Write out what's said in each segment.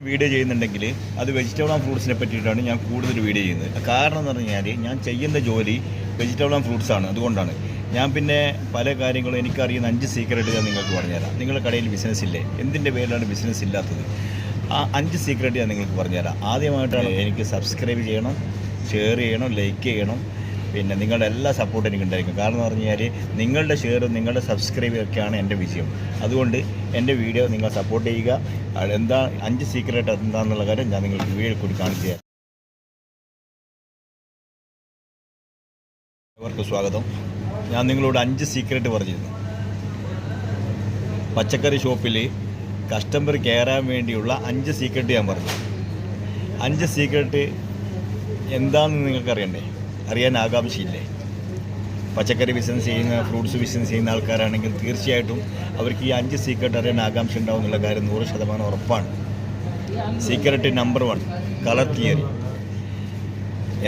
Video ചെയ്യുന്നുണ്ടെങ്കിൽ അത് vegetable and ഫ്രൂട്ട്സിനെ പറ്റിയിട്ടാണ് ഞാൻ കൂടുതൽ വീഡിയോ ചെയ്യുന്നത്. കാരണം എന്ന് പറഞ്ഞാൽ ഞാൻ ചെയ്യുന്ന ജോലി വെജിറ്റബിൾ ആൻഡ് ഫ്രൂട്ട്സാണ്. അതുകൊണ്ടാണ് ഞാൻ പിന്നെ പല കാര്യങ്ങളും എനിക്കറിയുന്ന 5 സീക്രട്ട് ഞാൻ നിങ്ങൾക്ക് പറഞ്ഞുതരാം. നിങ്ങളുടെ കടയിൽ ബിസിനസ് ഇല്ലേ, എന്തിൻ്റെ പേരിലാണ് ബിസിനസ് ഇല്ലാത്തത്, ആ 5 സീക്രട്ട് ഞാൻ നിങ്ങൾക്ക് പറഞ്ഞുതരാം. ആദ്യമായിട്ടാണ് എനിക്ക് സബ്സ്ക്രൈബ് ചെയ്യണം, ഷെയർ ചെയ്യണം, ലൈക്ക് ചെയ്യണം. പിന്നെ നിങ്ങളുടെ എല്ലാ സപ്പോർട്ടും എനിക്കുണ്ടായിരിക്കും. കാരണം എന്ന് പറഞ്ഞാൽ നിങ്ങളുടെ ഷെയറും നിങ്ങളുടെ സബ്സ്ക്രൈബൊക്കെയാണ് എൻ്റെ വിജയം. അതുകൊണ്ട് എൻ്റെ വീഡിയോ നിങ്ങൾ സപ്പോർട്ട് ചെയ്യുക. എന്താ 5 സീക്രട്ട് എന്താണെന്നുള്ള കാര്യം ഞാൻ നിങ്ങൾക്ക് വീഡിയോ കൂടി കാണിച്ചു തരാം. അവർക്ക് സ്വാഗതം. ഞാൻ നിങ്ങളോട് 5 സീക്രട്ട് പറഞ്ഞിരുന്നു. പച്ചക്കറി ഷോപ്പിൽ കസ്റ്റമർ കയറാൻ വേണ്ടിയുള്ള 5 സീക്രട്ട് ഞാൻ പറഞ്ഞു. 5 സീക്രട്ട് എന്താണെന്ന് നിങ്ങൾക്ക് അറിയണ്ടേ, അറിയാൻ ആകാംക്ഷയില്ലേ? പച്ചക്കറി ബിസിനസ് ചെയ്യുന്ന, ഫ്രൂട്ട്സ് ബിസിനസ് ചെയ്യുന്ന ആൾക്കാരാണെങ്കിൽ തീർച്ചയായിട്ടും അവർക്ക് ഈ 5 സീക്രട്ട് അറിയാൻ ആകാംക്ഷ ഉണ്ടാവും എന്നുള്ള കാര്യം 100% ഉറപ്പാണ്. Secret number 1, colour theory.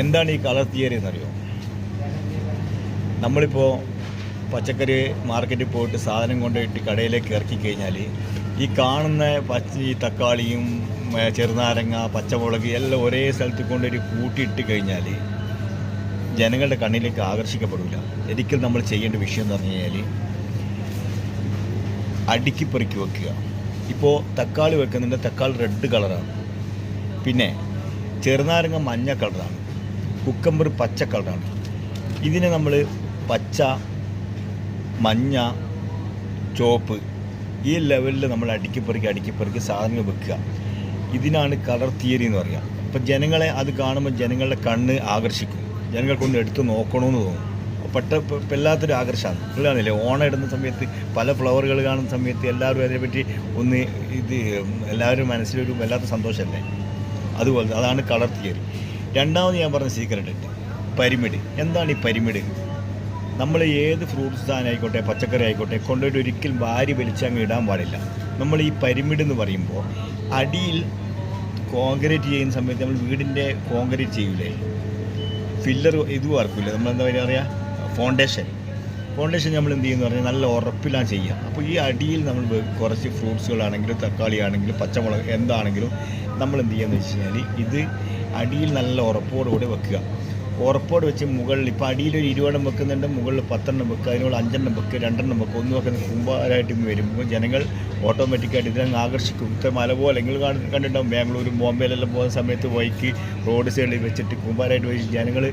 എന്താണ് ഈ കളർ തിയറി എന്നറിയോ? നമ്മളിപ്പോൾ പച്ചക്കറി മാർക്കറ്റിൽ പോയിട്ട് സാധനം കൊണ്ടുപോയിട്ട് കടയിലേക്ക് ഇറക്കി കഴിഞ്ഞാൽ ഈ കാണുന്ന ഈ തക്കാളിയും ചെറുനാരങ്ങ, പച്ചമുളക് എല്ലാം ഒരേ സ്ഥലത്ത് കൊണ്ടൊരു കൂട്ടിയിട്ട് കഴിഞ്ഞാൽ ജനങ്ങളുടെ കണ്ണിലേക്ക് ആകർഷിക്കപ്പെടില്ല. ഒരിക്കലും നമ്മൾ ചെയ്യേണ്ട വിഷയം എന്ന് പറഞ്ഞു കഴിഞ്ഞാൽ അടുക്കി പെറുക്കി വെക്കുക. ഇപ്പോൾ തക്കാളി വെക്കുന്നുണ്ട്, തക്കാളി റെഡ് കളറാണ്, പിന്നെ ചെറുനാരങ്ങ മഞ്ഞ കളറാണ്, കുക്കമ്പർ പച്ച കളറാണ്. ഇതിനെ നമ്മൾ പച്ച, മഞ്ഞ, ചുവപ്പ് ഈ ലെവലിൽ നമ്മൾ അടുക്കിപ്പെറുക്കി സാധനങ്ങൾ വെക്കുക. ഇതിനാണ് കളർ തിയറി എന്ന് പറയുക. അപ്പോൾ ജനങ്ങളെ അത് കാണുമ്പോൾ ജനങ്ങളുടെ കണ്ണ് ആകർഷിക്കും, ജനങ്ങൾക്കൊന്ന് എടുത്ത് നോക്കണമെന്ന് തോന്നും. വല്ലാത്തൊരു ആകർഷമാണ്. നിങ്ങളാണല്ലേ ഓണം ഇടുന്ന സമയത്ത് പല ഫ്ലവറുകൾ കാണുന്ന സമയത്ത് എല്ലാവരും അതിനെപ്പറ്റി ഒന്ന് എല്ലാവരും മനസ്സിലൊരു വല്ലാത്ത സന്തോഷമല്ലേ? അതുപോലെ അതാണ് കളർ തിയറി. രണ്ടാമത് ഞാൻ പറഞ്ഞ സീക്രട്ട് ഉണ്ട്, പിരമിഡ്. എന്താണ് ഈ പിരമിഡ്? നമ്മൾ ഏത് ഫ്രൂട്ട്സ് സാധനം ആയിക്കോട്ടെ, പച്ചക്കറി ആയിക്കോട്ടെ, കൊണ്ടുപോയിട്ട് ഒരിക്കലും വാരി വലിച്ചങ്ങ് ഇടാൻ പാടില്ല. നമ്മൾ ഈ പിരമിഡ് എന്ന് പറയുമ്പോൾ അടിയിൽ കോൺക്രീറ്റ് ചെയ്യുന്ന സമയത്ത് നമ്മൾ വീടിൻ്റെ കോൺക്രീറ്റ് ചെയ്യൂലേ, ഫില്ലർ ഇത് വർക്കില്ല, നമ്മളെന്താ പറയുക, ഫൗണ്ടേഷൻ നമ്മൾ എന്ത് ചെയ്യുമെന്ന് പറഞ്ഞാൽ നല്ല ഉറപ്പിലാണ് ചെയ്യുക. അപ്പോൾ ഈ അടിയിൽ നമ്മൾ കുറച്ച് ഫ്രൂട്ട്സുകളാണെങ്കിലും തക്കാളി ആണെങ്കിലും പച്ചമുളക് എന്താണെങ്കിലും നമ്മൾ എന്ത് ചെയ്യുകയെന്ന് വെച്ച് കഴിഞ്ഞാൽ ഇത് അടിയിൽ നല്ല ഉറപ്പോടുകൂടി വെക്കുക. ഉറപ്പോട് വെച്ച് മുകളിൽ ഇപ്പോൾ അടിയിലൊരു 20 എണ്ണം വെക്കുന്നുണ്ട്, മുകളിൽ 10 എണ്ണം വെക്കുക, അതിനുള്ള 5 എണ്ണം വെക്കുക, 2 എണ്ണം വെക്കുക, ഒന്ന് വെക്കുന്ന കുമ്പാരായിട്ട് വരുമ്പോൾ ജനങ്ങൾ ഓട്ടോമാറ്റിക്കായിട്ട് ഇതിനങ്ങ് ആകർഷിക്കും. ഇത്ര മല പോലെ നിങ്ങൾ കണ്ടിട്ടുണ്ടാവും, ബാംഗ്ലൂരും ബോംബെയിലെല്ലാം പോകുന്ന സമയത്ത് വൈക്ക് റോഡ് സൈഡിൽ വെച്ചിട്ട് കുമ്പാരായിട്ട് പോയി ജനങ്ങൾ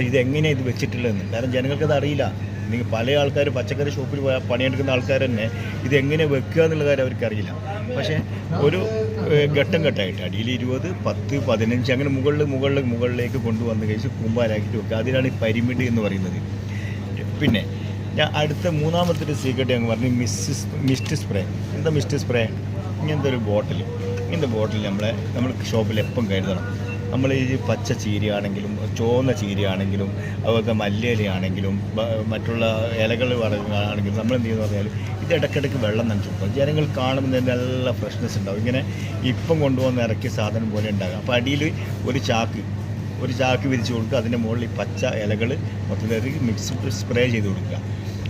ഇതെങ്ങനെയാണ് ഇത് വെച്ചിട്ടുള്ളതെന്ന്. കാരണം ജനങ്ങൾക്കത് അറിയില്ല. നിങ്ങൾ പല ആൾക്കാർ പച്ചക്കറി ഷോപ്പിൽ പോയാൽ പണിയെടുക്കുന്ന ആൾക്കാർ തന്നെ ഇതെങ്ങനെ വെക്കുക എന്നുള്ള കാര്യം അവർക്കറിയില്ല. പക്ഷേ ഒരു ഘട്ടം ഘട്ടമായിട്ട് അടിയിൽ 20, 10, 15 അങ്ങനെ മുകളിലേക്ക് കൊണ്ടുവന്ന് കഴിച്ച് കുമ്പാരാക്കിയിട്ട് വെക്കുക. അതിനാണ് ഈ പിരമിഡ് എന്ന് പറയുന്നത്. പിന്നെ ഞാൻ അടുത്ത മൂന്നാമത്തെ ഒരു സീക്രട്ട് ഞങ്ങൾ പറഞ്ഞു, മിസ്റ്റ് സ്പ്രേ. എന്താ മിസ്റ്റ് സ്പ്രേ? ഇങ്ങനത്തെ ഒരു ഇങ്ങനത്തെ ബോട്ടിൽ നമ്മൾ ഷോപ്പിൽ എപ്പം കരുതണം. നമ്മൾ ഈ പച്ച ചീരയാണെങ്കിലും ചുവന്ന ചീരയാണെങ്കിലും അതുപോലത്തെ മല്ലിയിലയാണെങ്കിലും മറ്റുള്ള ഇലകൾ ആണെങ്കിലും നമ്മൾ എന്ത് ചെയ്യുന്നു പറഞ്ഞാൽ ഇത് ഇടയ്ക്കിടയ്ക്ക് വെള്ളം നനച്ചു കൊടുക്കും. ജനങ്ങൾ കാണുമ്പോൾ തന്നെ നല്ല ഫ്രഷ്നെസ് ഉണ്ടാവും. ഇങ്ങനെ ഇപ്പം കൊണ്ടുവന്ന് ഇറക്കിയ സാധനം പോലെ ഉണ്ടാകും. അപ്പോൾ അടിയിൽ ഒരു ചാക്ക് വിരിച്ച് കൊടുക്കുക, അതിൻ്റെ മുകളിൽ ഈ പച്ച ഇലകൾ മൊത്തത്തിൽ മിക്സ് സ്പ്രേ ചെയ്ത് കൊടുക്കുക.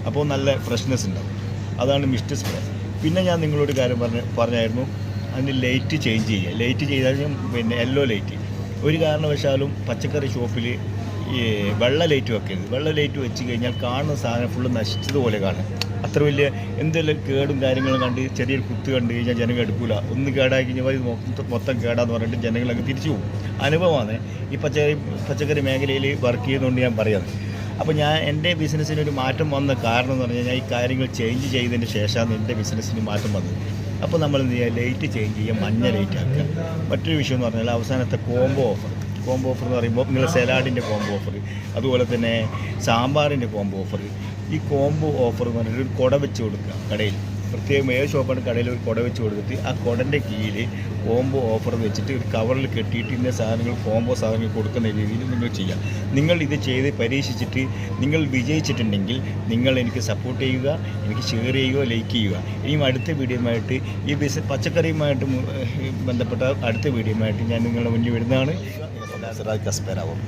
അപ്പോൾ നല്ല ഫ്രഷ്നെസ് ഉണ്ടാവും. അതാണ് മിസ്റ്റ് സ്പ്രേ. പിന്നെ ഞാൻ നിങ്ങളോട് കാര്യം പറഞ്ഞായിരുന്നു, അതിന് ലൈറ്റ് ചേഞ്ച് ചെയ്യുക. ലൈറ്റ് ചെയ്താൽ പിന്നെ യെല്ലോ ലൈറ്റ്. ഒരു കാരണവശാലും പച്ചക്കറി ഷോപ്പിൽ ഈ വെള്ള ലൈറ്റ് വെക്കരുത്. വെള്ള ലൈറ്റ് വെച്ച് കഴിഞ്ഞാൽ കാണുന്ന സാധനം ഫുള്ള് നശിച്ചതുപോലെ കാണും. അത്ര വലിയ എന്തെല്ലാം കേടും കാര്യങ്ങളും കണ്ട് ചെറിയൊരു കുത്ത് കണ്ടു കഴിഞ്ഞാൽ ജനങ്ങൾ എടുക്കില്ല. ഒന്ന് കേടാക്കി കഴിഞ്ഞാൽ ഇത് മൊത്തം കേടാന്ന് പറഞ്ഞിട്ട് ജനങ്ങളൊക്കെ തിരിച്ചു പോകും. അനുഭവമാണ് ഈ പച്ചക്കറി മേഖലയിൽ വർക്ക് ചെയ്യുന്നതുകൊണ്ട് ഞാൻ പറയുന്നത്. അപ്പോൾ എൻ്റെ ബിസിനസ്സിനൊരു മാറ്റം വന്ന കാരണം എന്ന് പറഞ്ഞു കഴിഞ്ഞാൽ ഈ കാര്യങ്ങൾ ചേഞ്ച് ചെയ്തതിന് ശേഷമാണ് എൻ്റെ ബിസിനസ്സിന് മാറ്റം വന്നത്. അപ്പോൾ നമ്മൾ എന്ത് ചെയ്യുക, ലൈറ്റ് ചേഞ്ച് ചെയ്യുക, മഞ്ഞ ലൈറ്റ് ആക്കുക. മറ്റൊരു വിഷയം എന്ന് പറഞ്ഞാൽ അവസാനത്തെ കോംബോ ഓഫർ എന്ന് പറയുമ്പോൾ നിങ്ങൾ സലാഡിൻ്റെ കോംബോ ഓഫർ, അതുപോലെ തന്നെ സാമ്പാറിൻ്റെ കോംബോ ഓഫർ. ഈ കോംബോ ഓഫർ എന്ന് പറഞ്ഞാൽ ഒരു കുട വെച്ച് കൊടുക്കുക കടയിൽ. പ്രത്യേകം ഏത് ഷോപ്പാണ് കടയിൽ ഒരു കുട വെച്ച് കൊടുത്തിട്ട് ആ കുടൻ്റെ കീഴിൽ കോംബോ ഓഫർ വെച്ചിട്ട് ഒരു കവറിൽ കെട്ടിയിട്ട് ഇന്ന സാധനങ്ങൾ കോംബോ സാധനങ്ങൾ കൊടുക്കുന്ന രീതിയിൽ നിങ്ങൾ ചെയ്യുക. നിങ്ങൾ ഇത് ചെയ്ത് പരീക്ഷിച്ചിട്ട് നിങ്ങൾ വിജയിച്ചിട്ടുണ്ടെങ്കിൽ നിങ്ങൾ എനിക്ക് സപ്പോർട്ട് ചെയ്യുക, എനിക്ക് ഷെയർ ചെയ്യുക, ലൈക്ക് ചെയ്യുക. ഇനിയും അടുത്ത വീഡിയോയുമായിട്ട് ഈ പച്ചക്കറിയുമായിട്ട് ബന്ധപ്പെട്ട അടുത്ത വീഡിയോയുമായിട്ട് ഞാൻ നിങ്ങളുടെ മുന്നിൽ വരുന്നതാണ്. സിറാജ് കസ്പേരാവും.